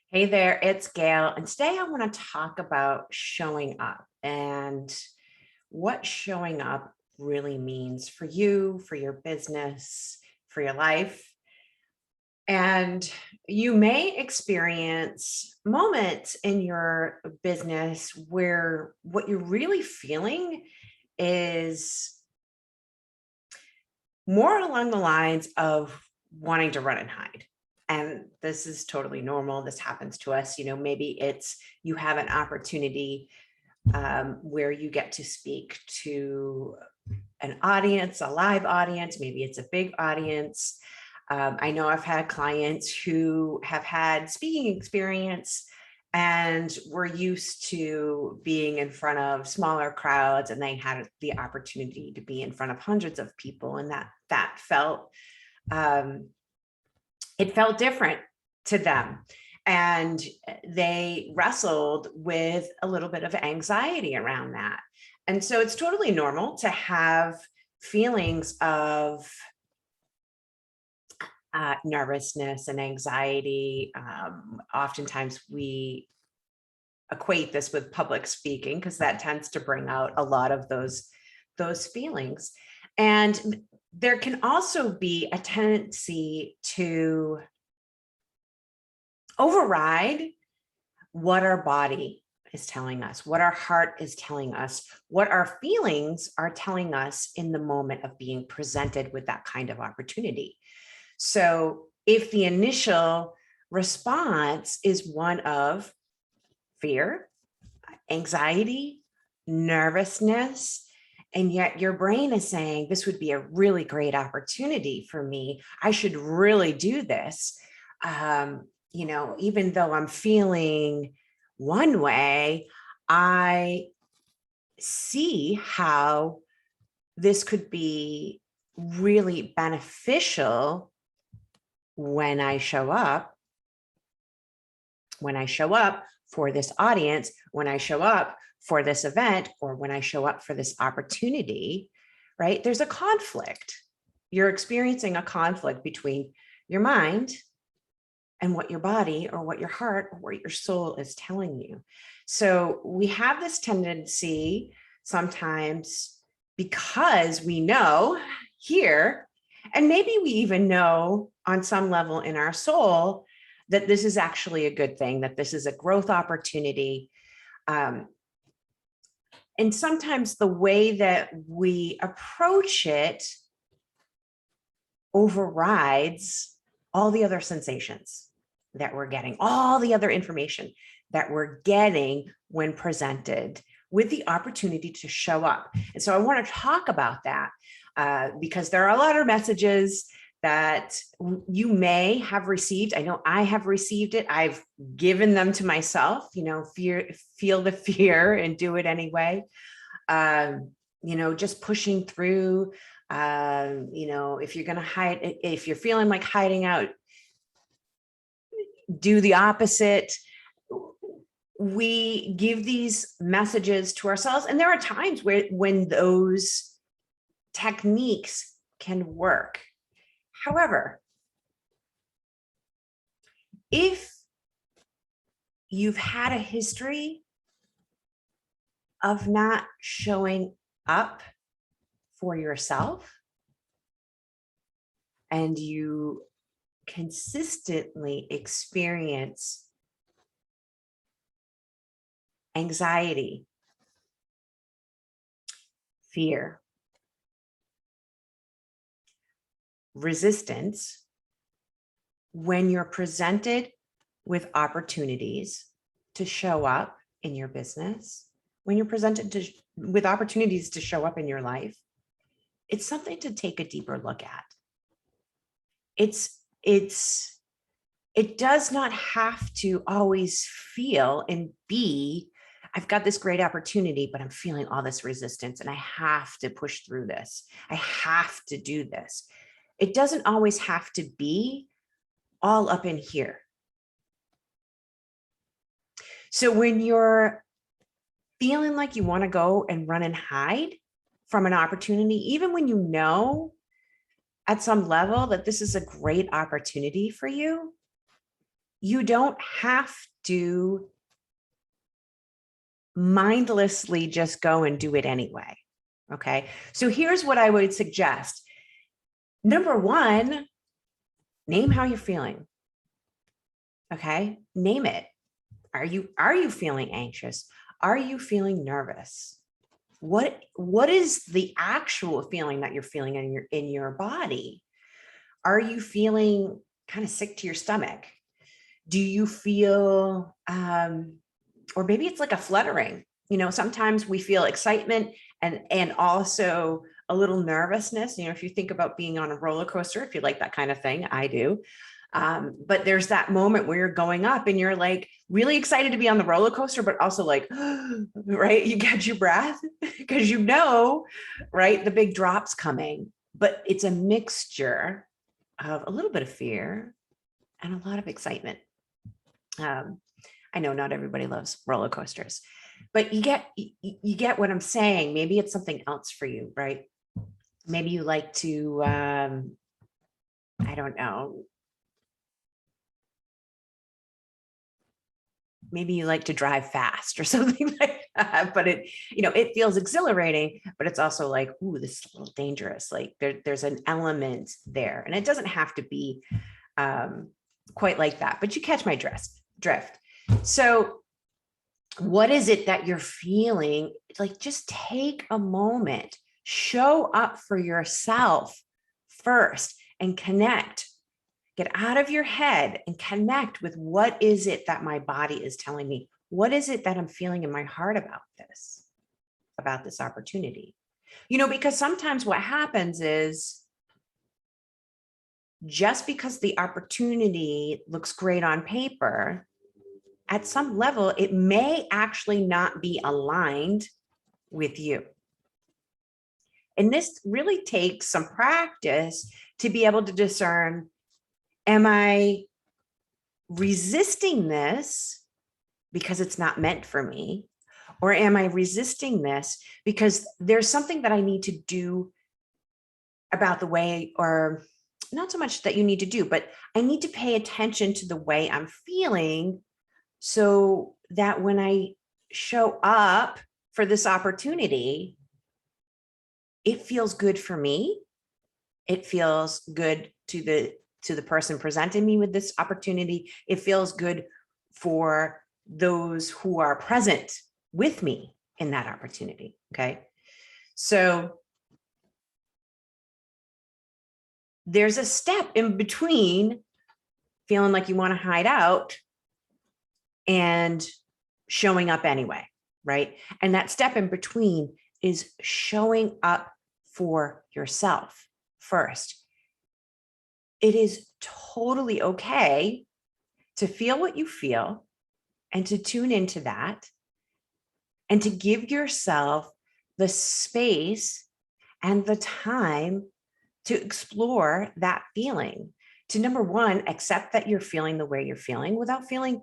Hey there, it's Gail, and today I want to talk about showing up and what showing up really means for you, for your business, for your life. And you may experience moments in your business where what you're really feeling is more along the lines of wanting to run and hide. And this is totally normal. This happens to us. Maybe it's you have an opportunity where you get to speak to an audience, a live audience. Maybe it's a big audience. I know I've had clients who have had speaking experience and were used to being in front of smaller crowds, and they had the opportunity to be in front of hundreds of people, and that felt it felt different to them. And they wrestled with a little bit of anxiety around that. And so it's totally normal to have feelings of nervousness and anxiety. Oftentimes we equate this with public speaking because that tends to bring out a lot of those feelings. And there can also be a tendency to override what our body is telling us, what our heart is telling us, what our feelings are telling us in the moment of being presented with that kind of opportunity. So if the initial response is one of fear, anxiety, nervousness, and yet your brain is saying, this would be a really great opportunity for me, I should really do this. Even though I'm feeling one way, I see how this could be really beneficial when I show up for this audience, when I show up for this event, or when I show up for this opportunity, right? There's a conflict. You're experiencing a conflict between your mind and what your body or what your heart or what your soul is telling you. So we have this tendency sometimes, because we know here, and maybe we even know on some level in our soul, that this is actually a good thing, that this is a growth opportunity. And sometimes the way that we approach it overrides all the other sensations that we're getting, all the other information that we're getting when presented with the opportunity to show up. And so I want to talk about that because there are a lot of messages that you may have received. I know I have received it. I've given them to myself, feel the fear and do it anyway. Just pushing through, if you're going to hide, if you're feeling like hiding out, do the opposite. We give these messages to ourselves, and there are times when those techniques can work. However, if you've had a history of not showing up for yourself, and you consistently experience anxiety, fear, resistance when you're presented with opportunities to show up in your business, when you're presented with opportunities to show up in your life, it's something to take a deeper look at. It does not have to always feel and be, I've got this great opportunity, but I'm feeling all this resistance and I have to push through this. I have to do this. It doesn't always have to be all up in here. So when you're feeling like you want to go and run and hide from an opportunity, even when you know at some level that this is a great opportunity for you, you don't have to mindlessly just go and do it anyway. Okay. So here's what I would suggest. Number one, name how you're feeling. Okay. Name it. Are you feeling anxious? Are you feeling nervous? What is the actual feeling that you're feeling in your body? Are you feeling kind of sick to your stomach? Do you feel, or maybe it's like a fluttering? Sometimes we feel excitement and also a little nervousness. If you think about being on a roller coaster, if you like that kind of thing, I do. But there's that moment where you're going up and you're like really excited to be on the roller coaster, but also like, right, you catch your breath because right, the big drop's coming. But it's a mixture of a little bit of fear and a lot of excitement. I know not everybody loves roller coasters, but you get what I'm saying. Maybe it's something else for you, right? Maybe you like to, I don't know. Maybe you like to drive fast or something like that, but it feels exhilarating, but it's also like, ooh, this is a little dangerous. Like there's an element there, and it doesn't have to be quite like that, but you catch my drift. So what is it that you're feeling? Like, just take a moment, show up for yourself first, and connect. Get out of your head and connect with what is it that my body is telling me? What is it that I'm feeling in my heart about this opportunity? Because sometimes what happens is just because the opportunity looks great on paper, at some level, it may actually not be aligned with you. And this really takes some practice to be able to discern, am I resisting this because it's not meant for me? Or am I resisting this because there's something that I need to do about the way, or not so much that you need to do, but I need to pay attention to the way I'm feeling so that when I show up for this opportunity, it feels good for me. It feels good to the person presenting me with this opportunity. It feels good for those who are present with me in that opportunity. Okay. So there's a step in between feeling like you want to hide out and showing up anyway, right? And that step in between is showing up for yourself first. It is totally okay to feel what you feel and to tune into that and to give yourself the space and the time to explore that feeling. To, number one, accept that you're feeling the way you're feeling without feeling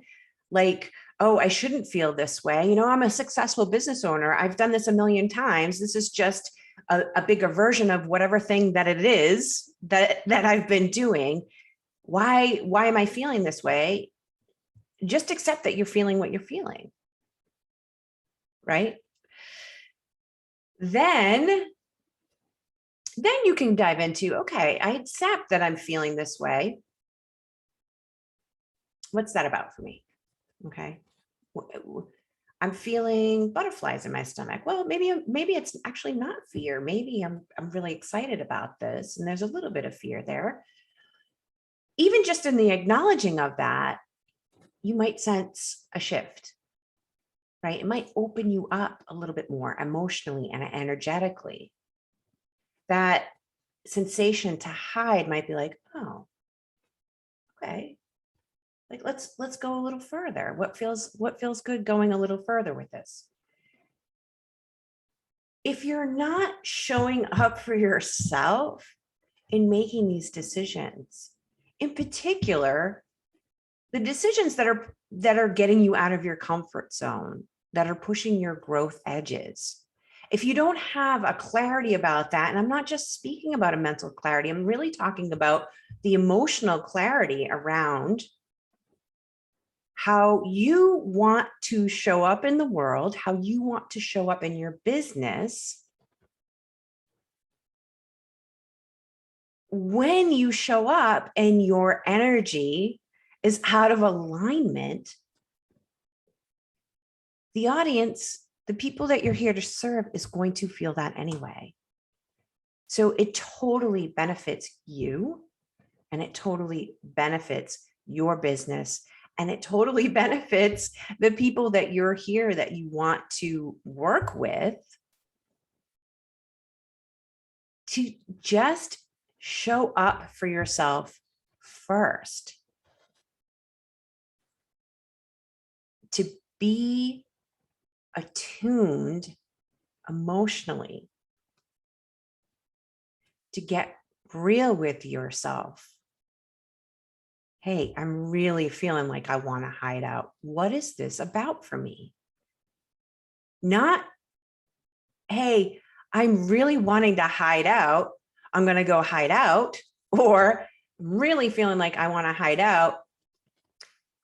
like, oh, I shouldn't feel this way. I'm a successful business owner. I've done this a million times. This is just a bigger version of whatever thing that it is that I've been doing. Why am I feeling this way? Just accept that you're feeling what you're feeling, right? Then you can dive into, okay, I accept that I'm feeling this way. What's that about for me? Okay. I'm feeling butterflies in my stomach. Well, maybe it's actually not fear. Maybe I'm really excited about this, and there's a little bit of fear there. Even just in the acknowledging of that, you might sense a shift, right? It might open you up a little bit more emotionally and energetically. That sensation to hide might be like, oh, okay. Like, let's go a little further. What feels good going a little further with this? If you're not showing up for yourself in making these decisions, in particular, the decisions that are getting you out of your comfort zone, that are pushing your growth edges, if you don't have a clarity about that, and I'm not just speaking about a mental clarity, I'm really talking about the emotional clarity around how you want to show up in the world, how you want to show up in your business. When you show up and your energy is out of alignment, the audience, the people that you're here to serve, is going to feel that anyway. So it totally benefits you, and it totally benefits your business, and it totally benefits the people that you're here that you want to work with, to just show up for yourself first, to be attuned emotionally, to get real with yourself. Hey, I'm really feeling like I want to hide out. What is this about for me? Not, hey, I'm really wanting to hide out. I'm going to go hide out. Or I'm really feeling like I want to hide out.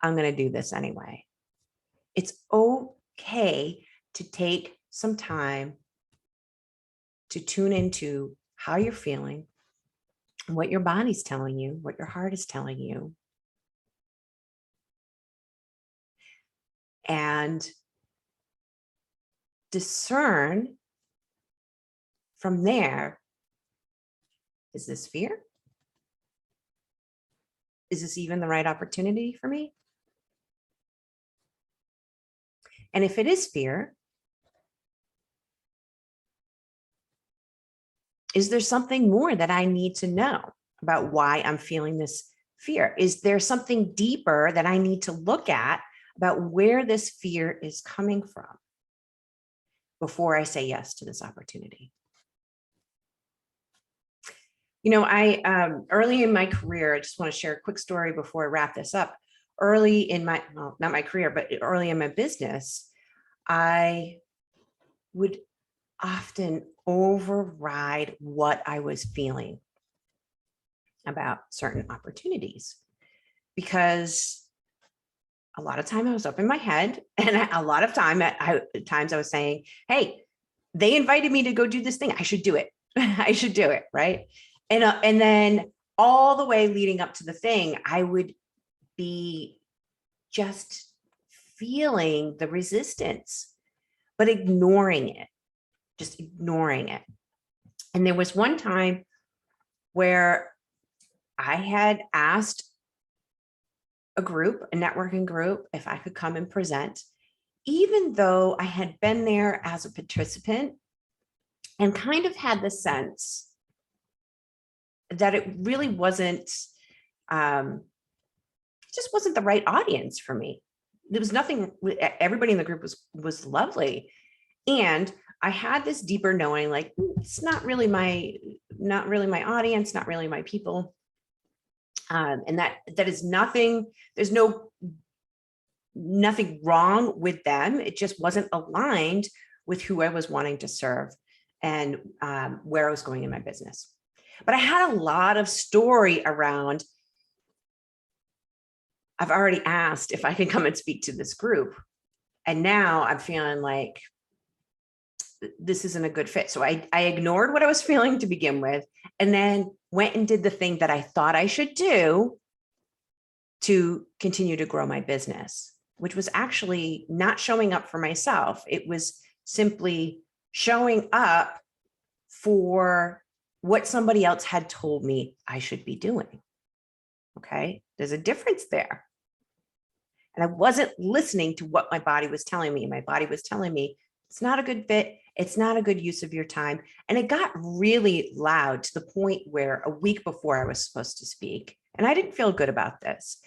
I'm going to do this anyway. It's okay to take some time to tune into how you're feeling, what your body's telling you, what your heart is telling you, and discern from there. Is this fear? Is this even the right opportunity for me? And if it is fear, is there something more that I need to know about why I'm feeling this fear? Is there something deeper that I need to look at about where this fear is coming from before I say yes to this opportunity? You know, early in my career, I just want to share a quick story before I wrap this up. Early in my, well, not my career, but early in my business, I would often override what I was feeling about certain opportunities, because a lot of time I was up in my head, and a lot of times I was saying, hey, they invited me to go do this thing. I should do it. I should do it. Right. And then all the way leading up to the thing, I would be just feeling the resistance, but ignoring it, just ignoring it. And there was one time where I had asked a group, a networking group, if I could come and present, even though I had been there as a participant and kind of had the sense that it really wasn't, just wasn't the right audience for me. There was nothing, everybody in the group was lovely. And I had this deeper knowing, like, it's not really my audience, not really my people. And that is nothing, there's nothing wrong with them. It just wasn't aligned with who I was wanting to serve and where I was going in my business. But I had a lot of story around, I've already asked if I can come and speak to this group, and now I'm feeling like this isn't a good fit. So I ignored what I was feeling to begin with, and then went and did the thing that I thought I should do to continue to grow my business, which was actually not showing up for myself. It was simply showing up for what somebody else had told me I should be doing. Okay, there's a difference there. And I wasn't listening to what my body was telling me. My body was telling me, it's not a good fit. It's not a good use of your time. And it got really loud to the point where a week before I was supposed to speak, and I didn't feel good about this,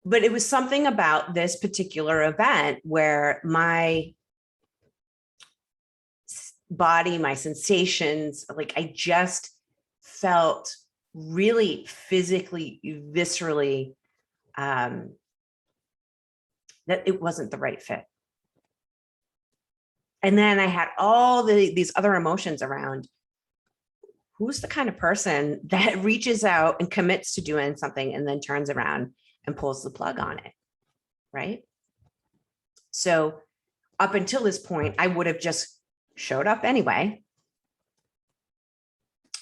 but it was something about this particular event where my body, my sensations, like I just felt really physically, viscerally, that it wasn't the right fit. And then I had all these other emotions around, who's the kind of person that reaches out and commits to doing something and then turns around and pulls the plug on it, right? So up until this point, I would have just showed up anyway.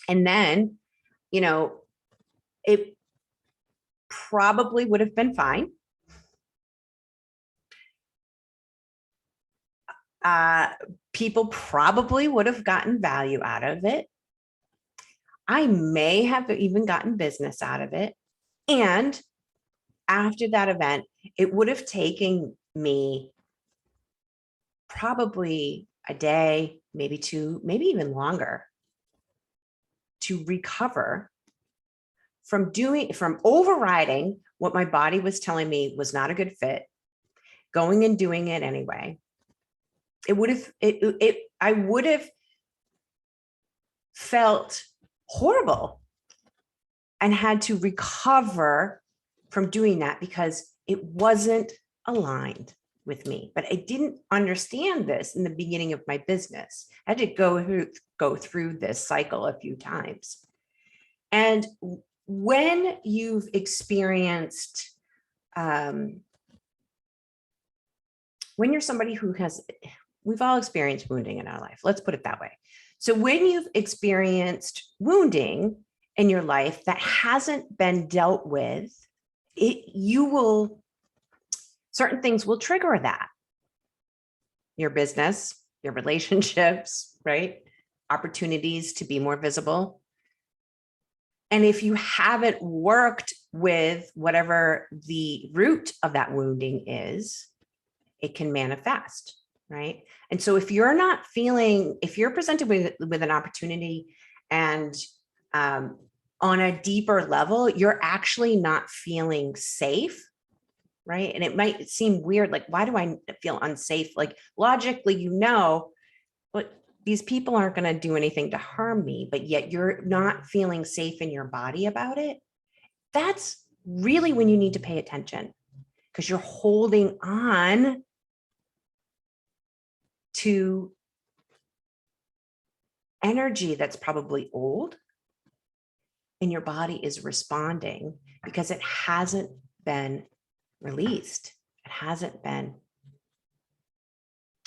And then, it probably would have been fine. People probably would have gotten value out of it. I may have even gotten business out of it. And after that event, it would have taken me probably a day, maybe two, maybe even longer to recover from overriding what my body was telling me was not a good fit, going and doing it anyway. I would have felt horrible and had to recover from doing that because it wasn't aligned with me. But I didn't understand this in the beginning of my business. I had to go through this cycle a few times. And when you've experienced, when you're somebody who we've all experienced wounding in our life, let's put it that way. So when you've experienced wounding in your life that hasn't been dealt with, certain things will trigger that. Your business, your relationships, right? Opportunities to be more visible. And if you haven't worked with whatever the root of that wounding is, it can manifest, right? And so if you're presented with an opportunity and on a deeper level, you're actually not feeling safe, right? And it might seem weird, like, why do I feel unsafe? Like logically, but these people aren't going to do anything to harm me, but yet you're not feeling safe in your body about it. That's really when you need to pay attention, because you're holding on to energy that's probably old, and your body is responding because it hasn't been released. It hasn't been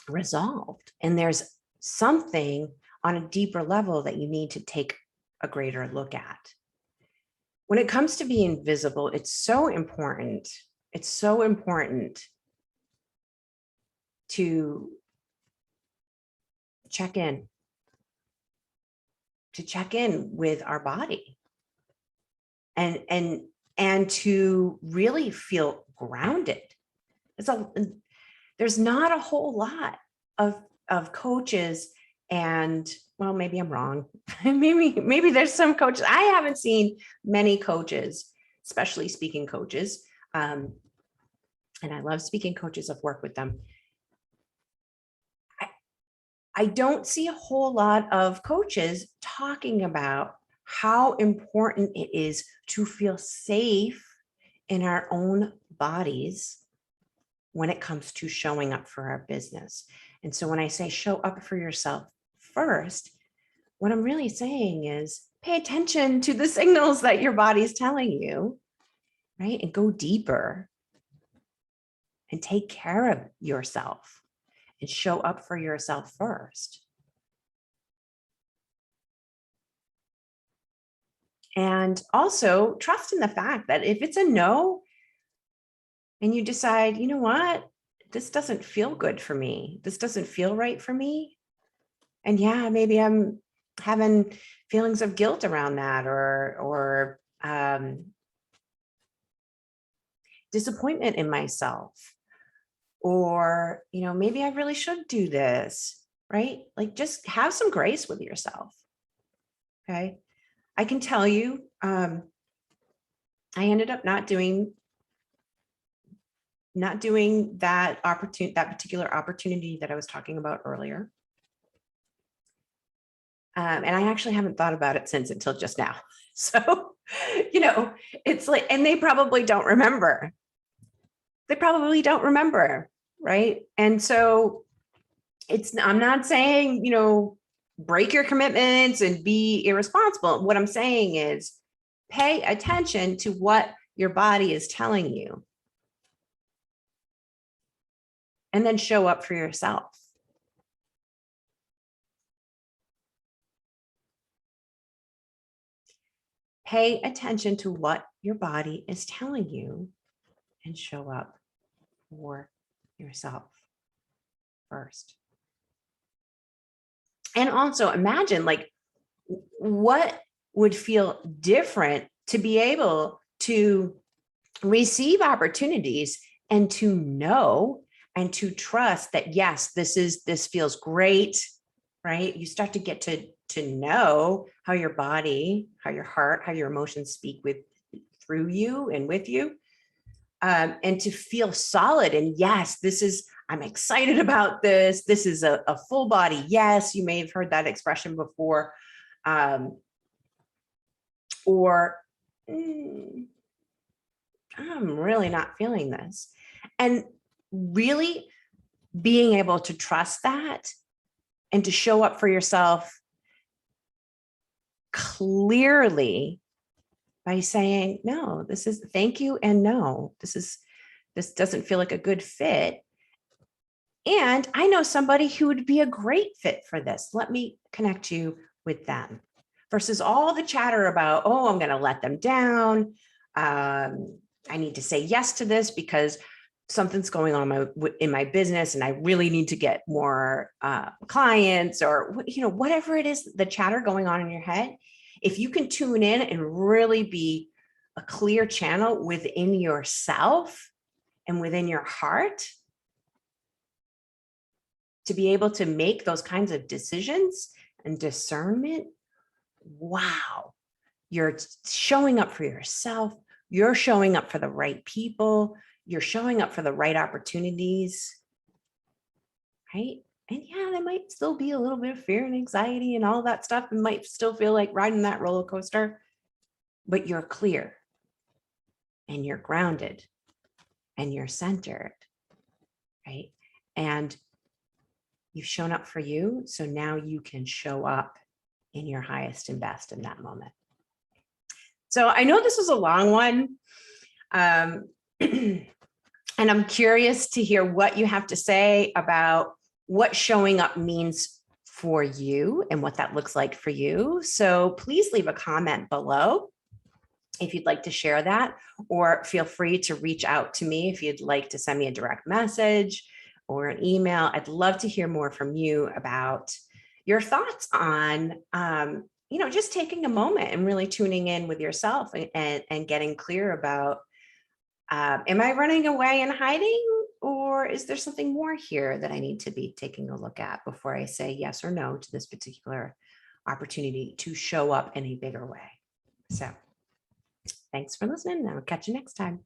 resolved. And there's something on a deeper level that you need to take a greater look at. When it comes to being visible, it's so important. It's so important to check in with our body and to really feel grounded. There's not a whole lot of coaches, and well, maybe I'm wrong. maybe there's some coaches. I haven't seen many coaches, especially speaking coaches. And I love speaking coaches. I've worked with them. I don't see a whole lot of coaches talking about how important it is to feel safe in our own bodies when it comes to showing up for our business. And so when I say show up for yourself first, what I'm really saying is pay attention to the signals that your body's telling you, right? And go deeper and take care of yourself and show up for yourself first. And also trust in the fact that if it's a no, and you decide, you know what, this doesn't feel good for me. This doesn't feel right for me. And yeah, maybe I'm having feelings of guilt around that or disappointment in myself. Or, maybe I really should do this, right? Like just have some grace with yourself. Okay. I can tell you, I ended up not doing that particular opportunity that I was talking about earlier. And I actually haven't thought about it since until just now. So, it's like, and they probably don't remember. Right? And so I'm not saying, break your commitments and be irresponsible. What I'm saying is pay attention to what your body is telling you, and then show up for yourself. Pay attention to what your body is telling you and show up for yourself first. And also imagine, like, what would feel different to be able to receive opportunities and to know and to trust that, yes, this feels great, right? You start to get to know how your body, how your heart, how your emotions speak through you and with you, and to feel solid. And yes, I'm excited about this. This is a full body yes. You may have heard that expression before. Or I'm really not feeling this. And really being able to trust that and to show up for yourself clearly by saying, no, this is thank you. And no, this doesn't feel like a good fit. And I know somebody who would be a great fit for this. Let me connect you with them. Versus all the chatter about, oh, I'm going to let them down. I need to say yes to this because something's going on in my business and I really need to get more clients, or whatever it is, the chatter going on in your head. If you can tune in and really be a clear channel within yourself and within your heart to be able to make those kinds of decisions and discernment, wow, you're showing up for yourself. You're showing up for the right people. You're showing up for the right opportunities, right? And yeah, there might still be a little bit of fear and anxiety and all that stuff. It might still feel like riding that roller coaster, but you're clear and you're grounded and you're centered, right? And you've shown up for you. So now you can show up in your highest and best in that moment. So I know this was a long one. And I'm curious to hear what you have to say about what showing up means for you and what that looks like for you. So please leave a comment below if you'd like to share that, or feel free to reach out to me if you'd like to send me a direct message or an email. I'd love to hear more from you about your thoughts on, just taking a moment and really tuning in with yourself and getting clear about, am I running away and hiding, or is there something more here that I need to be taking a look at before I say yes or no to this particular opportunity to show up in a bigger way? So thanks for listening, and I'll catch you next time.